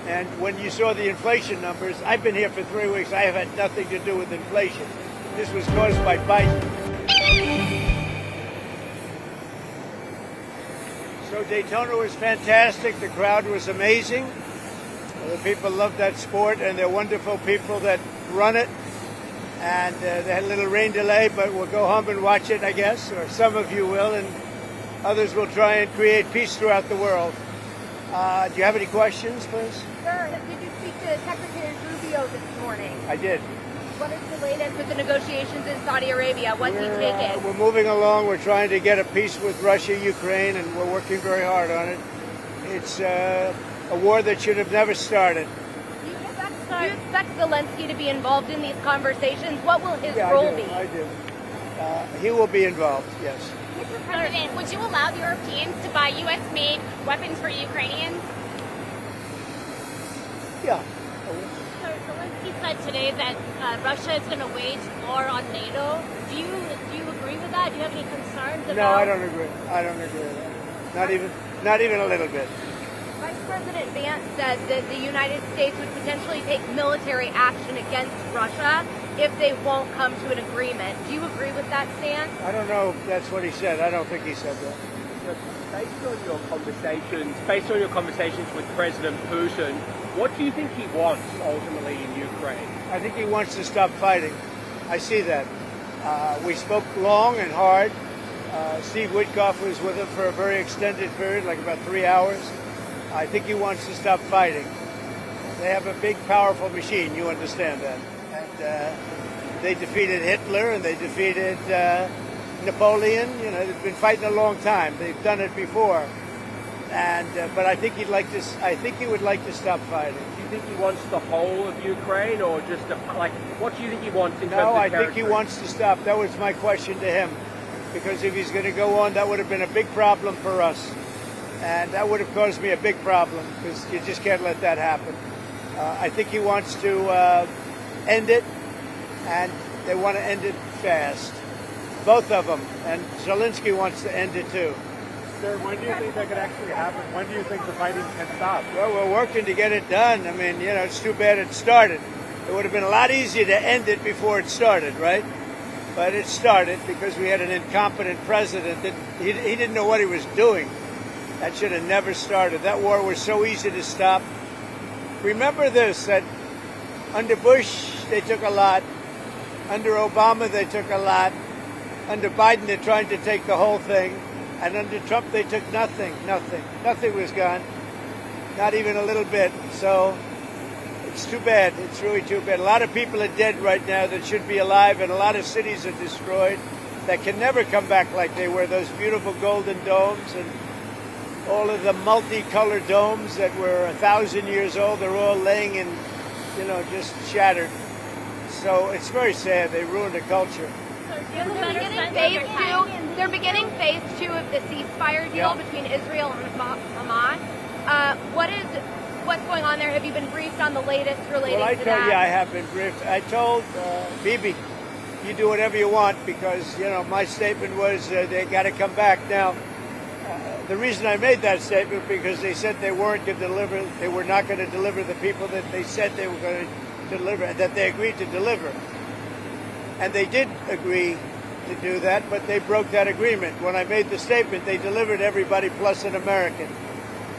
And when you saw the inflation numbers, I've been here for 3 weeks. I have had nothing to do with inflation. This was caused by Biden. So Daytona was fantastic. The crowd was amazing. The people love that sport, and they're wonderful people that run it. And they had a little rain delay, but we'll go home and watch it, I guess, or some of you will, and others will try and create peace throughout the world. Do you have any questions, please? Sir, did you speak to Secretary Rubio this morning? I did. What is the latest with the negotiations in Saudi Arabia? What's he taking? We're moving along. We're trying to get a peace with Russia, Ukraine, and we're working very hard on it. It's a war that should have never started. Do you expect Zelensky to be involved in these conversations? What will his role be? I do. He will be involved, yes. Mr. President, would you allow the Europeans to buy U.S.-made weapons for Ukrainians? Yeah. So Zelensky said today that Russia is going to wage war on NATO. Do you agree with that? Do you have any concerns about? No, I don't agree. I don't agree with that. Not even a little bit. Vice President Vance said that the United States would potentially take military action against Russia if they won't come to an agreement. Do you agree with that stance? I don't know if that's what he said. I don't think he said that. Based on your conversations with President Putin, what do you think he wants ultimately in Ukraine? I think he wants to stop fighting. I see that. We spoke long and hard. Steve Witkoff was with him for a very extended period, like about 3 hours. I think he wants to stop fighting. They have a big, powerful machine. You understand that. And they defeated Hitler and they defeated Napoleon. You know, they've been fighting a long time. They've done it before. And but I think he'd like to. I think he would like to stop fighting. Do you think he wants the whole of Ukraine, or just what do you think he wants in terms of No, I territory? think he wants to stop. That was my question to him, because if he's going to go on, that would have been a big problem for us, and that would have caused me a big problem because you just can't let that happen. I think he wants to end it, and they want to end it fast. Both of them, and Zelensky wants to end it too. Sir, when do you think that could actually happen? When do you think the fighting can stop? Well, we're working to get it done. I mean, you know, it's too bad it started. It would have been a lot easier to end it before it started, right? But it started because we had an incompetent president that he didn't know what he was doing. That should have never started. That war was so easy to stop. Remember this, that under Bush, they took a lot. Under Obama, they took a lot. Under Biden, they're trying to take the whole thing. And under Trump, they took nothing. Nothing was gone. Not even a little bit. So it's too bad. It's really too bad. A lot of people are dead right now that should be alive, and a lot of cities are destroyed that can never come back like they were. Those beautiful golden domes and all of the multicolored domes that were 1,000 years old, they're all laying in, just shattered. So it's very sad. They ruined a culture. They're beginning phase two of the ceasefire deal between Israel and Hamas. What's going on there? Have you been briefed on the latest relating to that? Well, I have been briefed. I told Bibi, you do whatever you want because, my statement was they got to come back. Now, the reason I made that statement because they said they weren't going to deliver, they were not going to deliver the people that they said they were going to deliver, that they agreed to deliver. And they did agree to do that, but they broke that agreement. When I made the statement, they delivered everybody plus an American.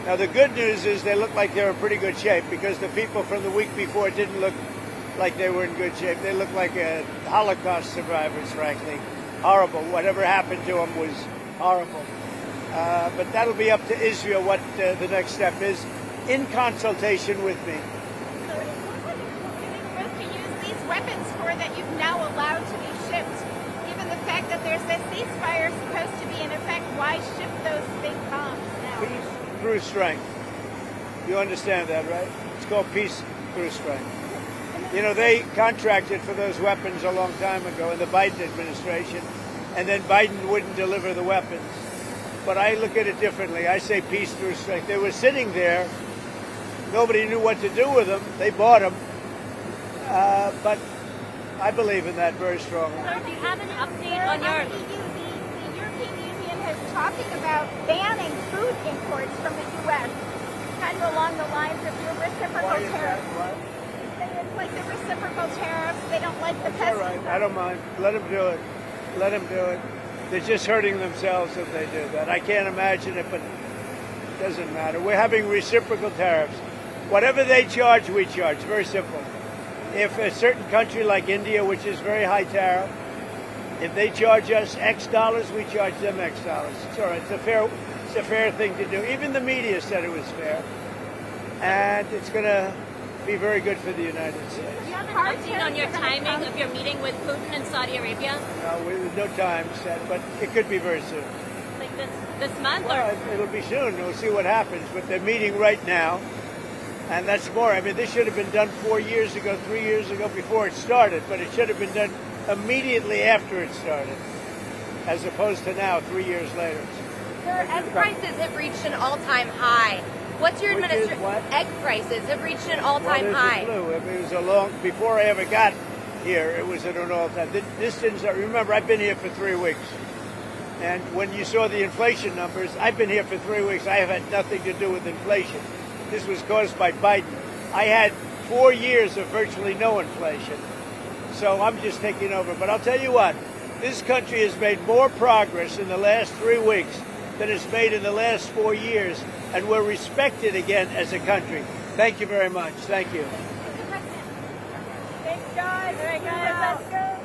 Now, the good news is they look like they're in pretty good shape because the people from the week before didn't look like they were in good shape. They looked like Holocaust survivors, frankly. Horrible. Whatever happened to them was horrible. But that'll be up to Israel what the next step is in consultation with me. So what are you supposed to use these weapons for that you've now allowed to be shipped? Given the fact that there's a ceasefire supposed to be in effect, why ship those big bombs now? Peace through strength. You understand that, right? It's called peace through strength. They contracted for those weapons a long time ago in the Biden administration, and then Biden wouldn't deliver the weapons. But I look at it differently. I say peace through strength. They were sitting there. Nobody knew what to do with them. They bought them. But I believe in that very strongly. So do you have an update on your... The European Union is talking about banning food imports from the U.S., kind of along the lines of your reciprocal I don't mind. Let them do it. Let them do it. They're just hurting themselves if they do that. I can't imagine it, but it doesn't matter. We're having reciprocal tariffs. Whatever they charge, we charge. Very simple. If a certain country like India, which is very high tariff, if they charge us X dollars, we charge them X dollars. It's all right. It's a fair thing to do. Even the media said it was fair. And it's going to be very good for the United States. Do you have an update on your timing of your meeting with Putin in Saudi Arabia? No, there's no time set, but it could be very soon. Like this month? Well, Or? it'll be soon. We'll see what happens. But they're meeting right now. And that's more. I mean, this should have been done 4 years ago, 3 years ago before it started, but it should have been done immediately after it started, as opposed to now, 3 years later. Sir, egg prices have reached an all-time high. What's your Which is administration? what? Egg prices have reached an Well, all-time there's high. a clue. It was a long, before I ever got here, it was at an all-time. This didn't start. Remember, I've been here for 3 weeks. And when you saw the inflation numbers, I've been here for 3 weeks. I have had nothing to do with inflation. This was caused by Biden. I had 4 years of virtually no inflation. So I'm just taking over. But I'll tell you what, this country has made more progress in the last 3 weeks than it's made in the last 4 years. And we're respected again as a country. Thank you very much. Thank you. Thanks, guys. All right, guys, let's go.